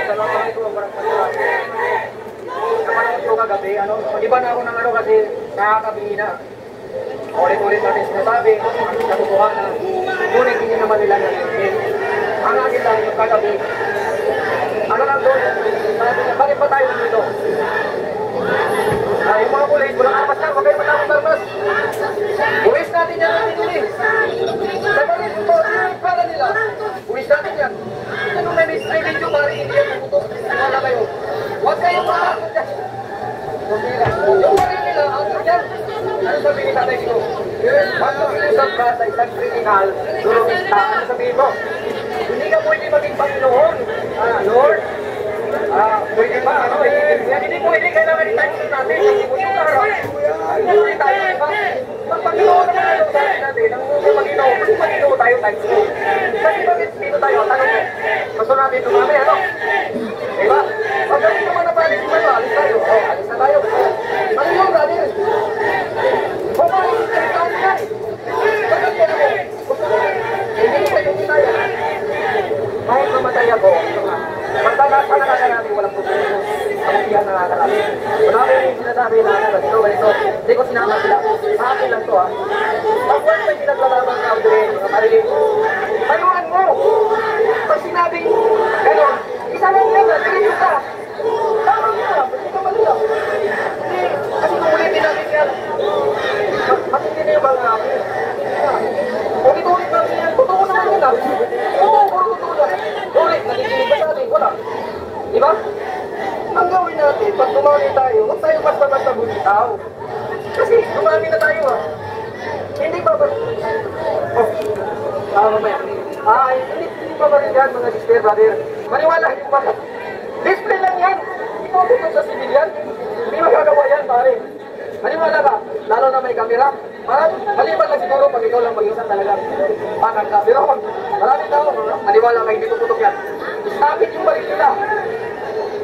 salamat ito, parang masarap. Naman ito kagabi, ano, iba na ako ng ano kasi nakakabihina. Ulit-ulit natin sinasabi, ang katotohanan, ngunit hindi naman nila narinig. Ang akin lang yung kagabi, ano lang doon, sabi niya, bakit ba tayo dito? Yung mga kulay, walang apas na, huwag kayo matapos-tapos. Uwis natin yan natin yun eh. Sabalit ito, para nila. Uwis natin yan. Anong may video para hindi yan puto? Wala kayo. Huwag kayo matakot yan. Yung parin nila, ang yan. Ano sabihin ni tatay dito? Pag mag-iusap ka sa isang kriminal, durumista, ano sabihin mo? Hindi ka pwede maging Panginoon. Lord, pwede ba? Ano? Hindi pwede, kailangan i-time natin. Hindi tayo, di ba? Pag-Panginoon naman ano sa atin natin, ang Panginoon tayo times 2. Kasi bakit dito tayo? Tanong mo, gusto natin dumami, ano? Diba? Pag ganito naman na palis mo, alis tayo. Alis na tayo. Ano yun, brother? Pumalis ka rin tayo yan. Bakit ka na mo? Hindi mo kayo tayo. Kahit mamatay ako, basta nakakalaga natin walang problema. Ang siya nakakalaga. Marami yung sinasabi na ganito. Hindi ko sinama sila. Sa akin lang to ha. Pag wala may pinaglalaban ka, Audrey, mga marilig, panuhan mo. Pag sinabing gano'n, isa lang yan, nagiging ka. Tama ka, hindi ka malilap. Hindi, kasi kung ulitin natin yan, matindi na yung mga namin. Ulit-ulit namin yan, totoo naman yan. Oo, puro totoo lang. Ulit, nagiginig ba sa atin? Wala. Diba? Ang gawin natin, pag dumami tayo, huwag tayo basta-basta bumitaw. Kasi dumami na tayo ha. Hindi pa ba? Mamaya. Hindi pa ba rin yan mga sister, brother? Maniwala, hindi pa. Display lang yan. Hindi mo tungkol sa civilian. Hindi magagawa yan, pare. Maniwala ka, lalo na may kamera. Maliban lang siguro pag ikaw lang mag-isa talaga. Pakan ka. Pero maraming tao, maniwala ka, hindi tututok yan. Stopit yung balik nila.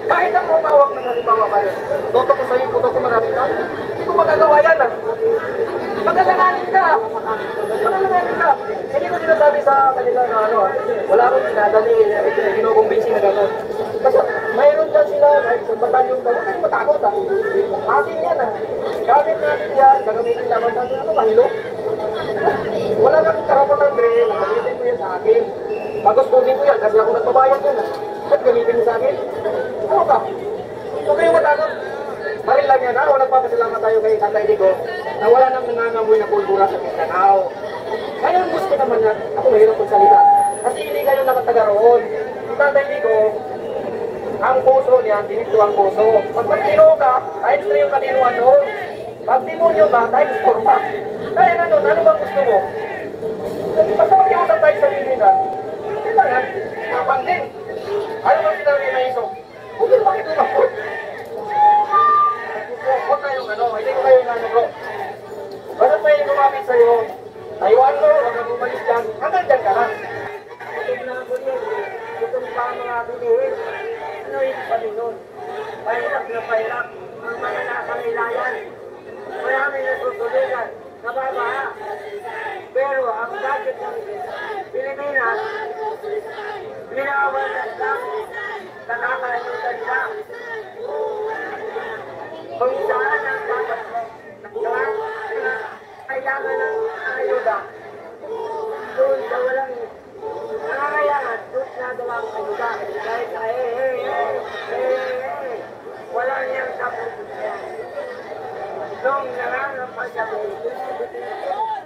Kahit ang umawak ng halimbawa pa rin. Toto ko sa'yo, puto ko maraming tao. Hindi ko magagawa yan ah. Magalanganin ka. Magalanganin ka. Hindi ko sinasabi sa kanila na ano, wala akong sinadali, kinukumbinsi na gano'n. Basta mayroon dyan sila, kahit sa batalyon ka, huwag kayong matakot ah. Atin yan ah. Gamit natin yan, gagamitin naman natin, ano mahilo? Wala kang karapatan, Dre, gagamitin mo yan sa akin. Pagkustusin ko yan, kasi ako nagbabayad yan ah. Ba't gamitin mo sa akin? Ano ka? Huwag kayong matakot. Maril lang yan, ano, nagpapasalamat tayo kay Tatay Digo na wala nang nangangamoy na pulbura sa Mindanao. Ngayon gusto naman na, ako mahirap kong salita, kasi hindi kayo nakataga roon. Yung Tatay Digo, ang puso niya, dinito ang puso. Pag matino ka, times 3 yung katinuan doon. Pag demonyo ka, times 4 pa. Kaya ano bang gusto mo? Basta mag-iusap tayo sa Pilipinas, kailangan, kapang din. Ano bang sinabi na iso? Huwag yung bakit umapot. Huwag kayong ano, hindi ko kayo ano bro. Basta may lumapit sa'yo, tayuan mo, huwag na bumalis dyan, hanggang dyan ka na. Ito na ako yun, itong pa mga pilihin. Ano yung Panginoon? Pahirap na pahirap, ang mga nakakalilayan. Marami nasusuligan, nababaha. Pero ang budget ng Pilipinas, binawalan lang, nakakalimutan lang. Kung saan ang dapat kailangan ng ayuda, doon sa walang nangangailangan, doon na dalang ayuda. Dahil wala niyang tapos yan. Nung nangangampal sa Pilipinas,